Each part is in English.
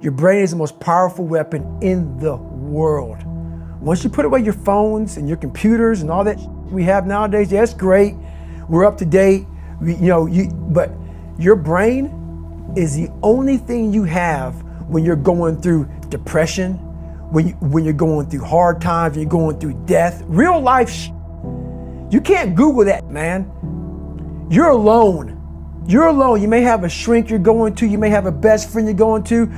Your brain is the most powerful weapon in the world. Once you put away your phones and your computers and all that we have nowadays, yeah, it's great. We're up to date. But your brain is the only thing you have when you're going through depression, when you're going through hard times, when you're going through death, real life. You can't Google that, man. You're alone. You're alone. You may have a shrink you're going to, you may have a best friend you're going to,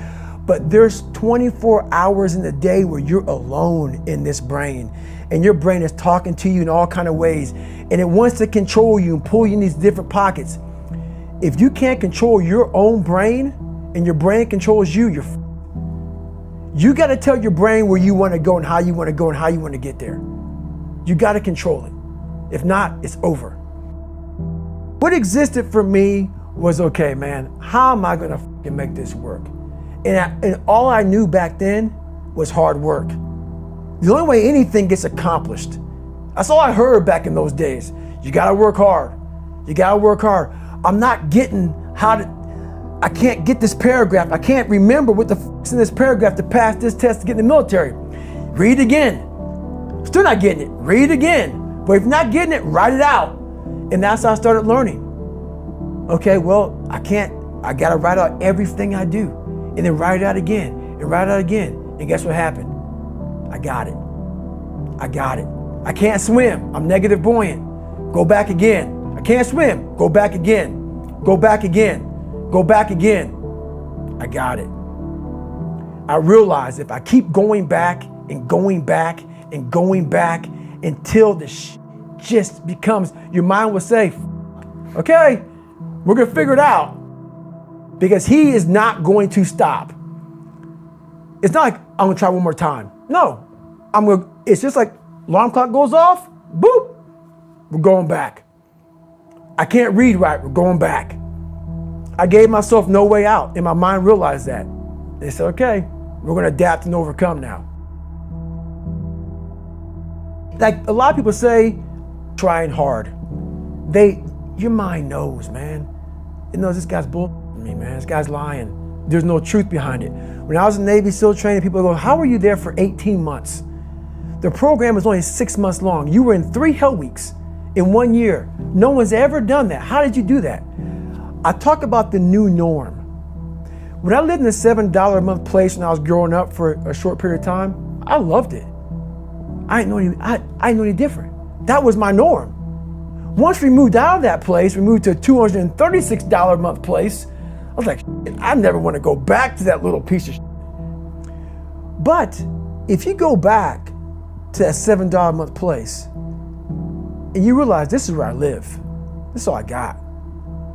but there's 24 hours in the day where you're alone in this brain, and your brain is talking to you in all kinds of ways, and it wants to control you and pull you in these different pockets. If you can't control your own brain and your brain controls you, you got to tell your brain where you want to go and how you want to go and how you want to get there. You got to control it. If not, it's over. What existed for me was, okay, man, how am I going to fucking make this work? And all I knew back then was hard work. The only way anything gets accomplished. That's all I heard back in those days. You got to work hard. You got to work hard. I'm not getting I can't get this paragraph. I can't remember what the fuck's in this paragraph to pass this test to get in the military. Read again. Still not getting it. Read again. But if you're not getting it, write it out. And that's how I started learning. Okay, well, I got to write out everything I do. And then write it out again. And write it out again. And guess what happened? I got it. I can't swim. I'm negative buoyant. Go back again. I can't swim. Go back again. Go back again. Go back again. I got it. I realized if I keep going back and going back and going back until the just becomes, your mind will say, okay, we're going to figure it out, because he is not going to stop. It's not like I'm going to try one more time. No, it's just like alarm clock goes off, boop, we're going back. I can't read right, we're going back. I gave myself no way out, and my mind realized that. They said, okay, we're going to adapt and overcome now. Like a lot of people say, trying hard. Your mind knows, man. It knows this guy's bullshitting me, man. This guy's lying. There's no truth behind it. When I was in Navy SEAL training, people go, how were you there for 18 months? The program was only 6 months long. You were in 3 hell weeks in 1 year. No one's ever done that. How did you do that? I talk about the new norm. When I lived in a $7 a month place when I was growing up for a short period of time, I loved it. I didn't know any different. That was my norm. Once we moved out of that place, we moved to a $236 a month place. I was like, I never want to go back to that little piece of shit. But if you go back to that $7 a month place and you realize this is where I live, this is all I got,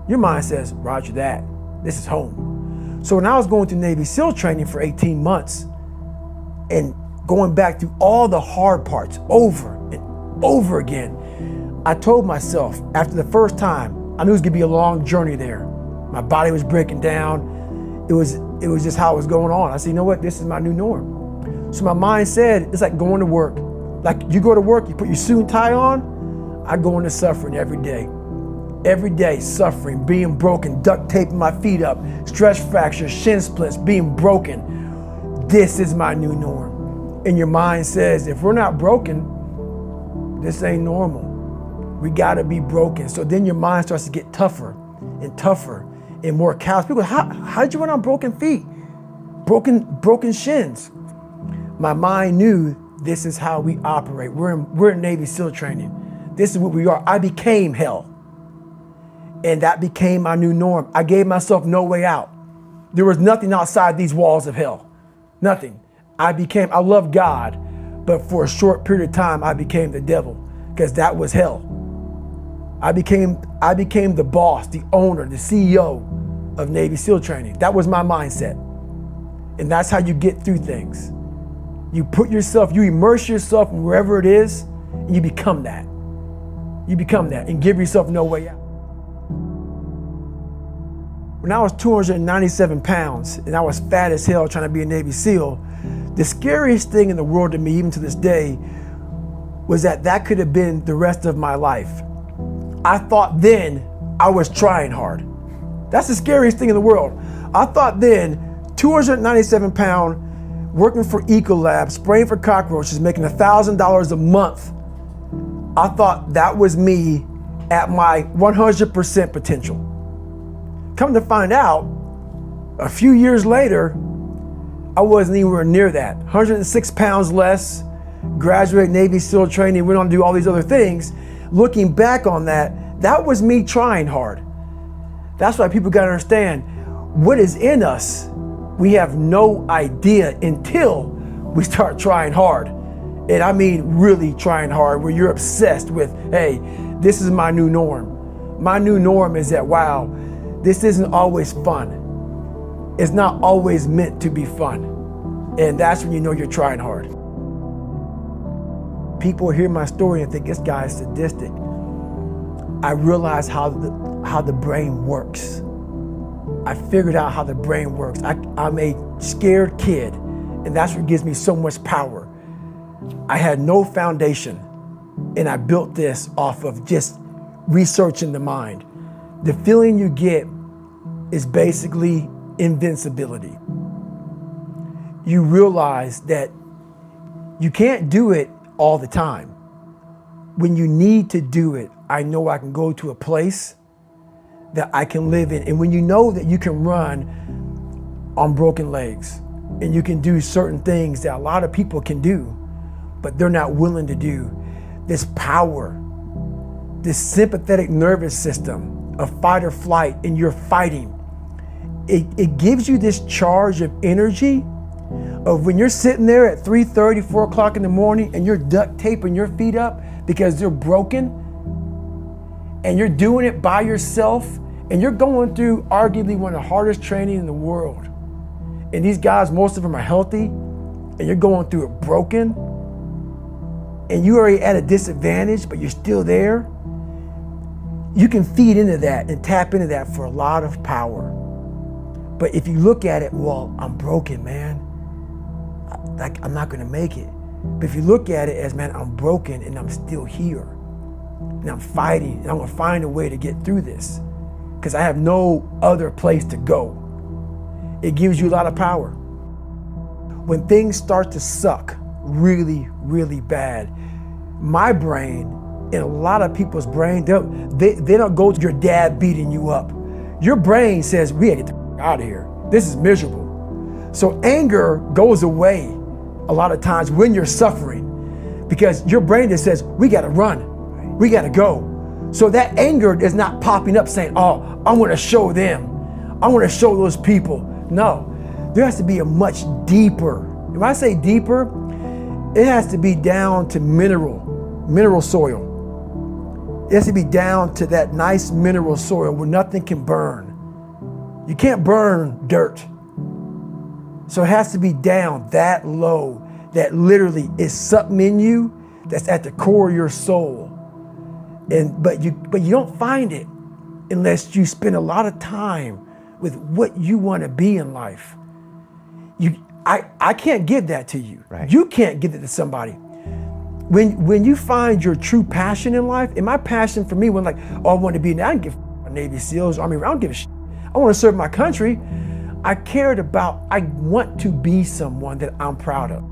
your mind says, roger that, this is home. So when I was going through Navy SEAL training for 18 months and going back through all the hard parts over and over again, I told myself after the first time, I knew it was gonna be a long journey there. My body was breaking down. It was just how it was going on. I said, you know what, this is my new norm. So my mind said, it's like going to work. Like you go to work, you put your suit and tie on, I go into suffering every day. Every day, suffering, being broken, duct taping my feet up, stress fractures, shin splints, being broken. This is my new norm. And your mind says, if we're not broken, this ain't normal. We gotta be broken. So then your mind starts to get tougher and tougher and more callous. People go, how did you run on broken feet? Broken shins. My mind knew this is how we operate. We're in Navy SEAL training. This is what we are. I became hell. And that became my new norm. I gave myself no way out. There was nothing outside these walls of hell. Nothing. I loved God, but for a short period of time, I became the devil, because that was hell. I became the boss, the owner, the CEO of Navy SEAL training. That was my mindset. And that's how you get through things. You immerse yourself in wherever it is, and you become that. You become that and give yourself no way out. When I was 297 pounds and I was fat as hell trying to be a Navy SEAL, the scariest thing in the world to me, even to this day, was that could have been the rest of my life. I thought then I was trying hard. That's the scariest thing in the world. I thought then 297 pound, working for Ecolab, spraying for cockroaches, making $1,000 a month. I thought that was me at my 100% potential. Come to find out, a few years later, I wasn't anywhere near that. 106 pounds less, graduated Navy SEAL training, went on to do all these other things. Looking back on that, that was me trying hard. That's why people gotta understand what is in us. We have no idea until we start trying hard. And I mean really trying hard, where you're obsessed with, hey, this is my new norm. My new norm is that, wow, this isn't always fun. It's not always meant to be fun. And that's when you know you're trying hard. People hear my story and think this guy is sadistic. I realized how the brain works. I figured out how the brain works. I'm a scared kid, and that's what gives me so much power. I had no foundation, and I built this off of just researching the mind. The feeling you get is basically invincibility. You realize that you can't do it all the time. When you need to do it, I know I can go to a place that I can live in. And when you know that you can run on broken legs and you can do certain things that a lot of people can do, but they're not willing to do, this power, this sympathetic nervous system of fight or flight, and you're fighting, it gives you this charge of energy of when you're sitting there at 3:30, 4 o'clock in the morning and you're duct taping your feet up because they're broken, and you're doing it by yourself, and you're going through arguably one of the hardest training in the world. And these guys, most of them are healthy, and you're going through it broken, and you're already at a disadvantage, but you're still there. You can feed into that and tap into that for a lot of power. But if you look at it, well, I'm broken, man. I'm not gonna make it. But if you look at it as, man, I'm broken and I'm still here, and I'm fighting, and I'm gonna find a way to get through this because I have no other place to go. It gives you a lot of power. When things start to suck really, really bad, my brain and a lot of people's brain, they don't go to your dad beating you up. Your brain says, we gotta get the out of here. This is miserable. So anger goes away a lot of times when you're suffering, because your brain just says, we gotta run, we gotta go. So that anger is not popping up saying, oh, I wanna show them, I wanna show those people. No, there has to be a much deeper, when I say deeper, it has to be down to mineral soil. It has to be down to that nice mineral soil where nothing can burn. You can't burn dirt. So it has to be down that low, that literally is something in you that's at the core of your soul. But you don't find it unless you spend a lot of time with what you want to be in life. I can't give that to you. Right. You can't give it to somebody. When you find your true passion in life, and my passion for me was like, oh, I want to be, I don't give a Navy SEALs, Army, I don't give a shit. I want to serve my country. I want to be someone that I'm proud of.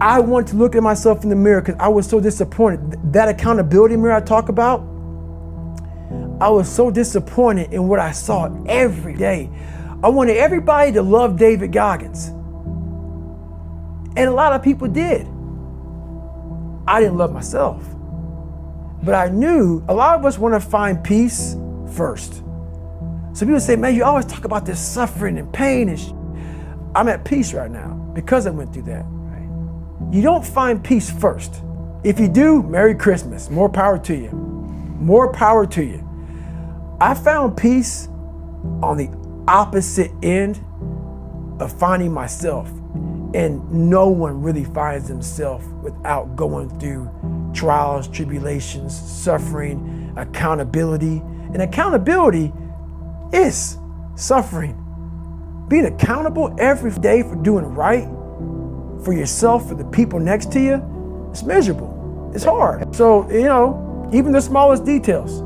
I want to look at myself in the mirror because I was so disappointed. That accountability mirror I talk about, I was so disappointed in what I saw every day. I wanted everybody to love David Goggins. And a lot of people did. I didn't love myself. But I knew a lot of us want to find peace first. So people say, man, you always talk about this suffering and pain and I'm at peace right now because I went through that. Right? You don't find peace first. If you do, Merry Christmas. More power to you. More power to you. I found peace on the opposite end of finding myself. And no one really finds themselves without going through trials, tribulations, suffering, accountability. And accountability is suffering. Being accountable every day for doing right for yourself, for the people next to you, it's miserable. It's hard. So, even the smallest details.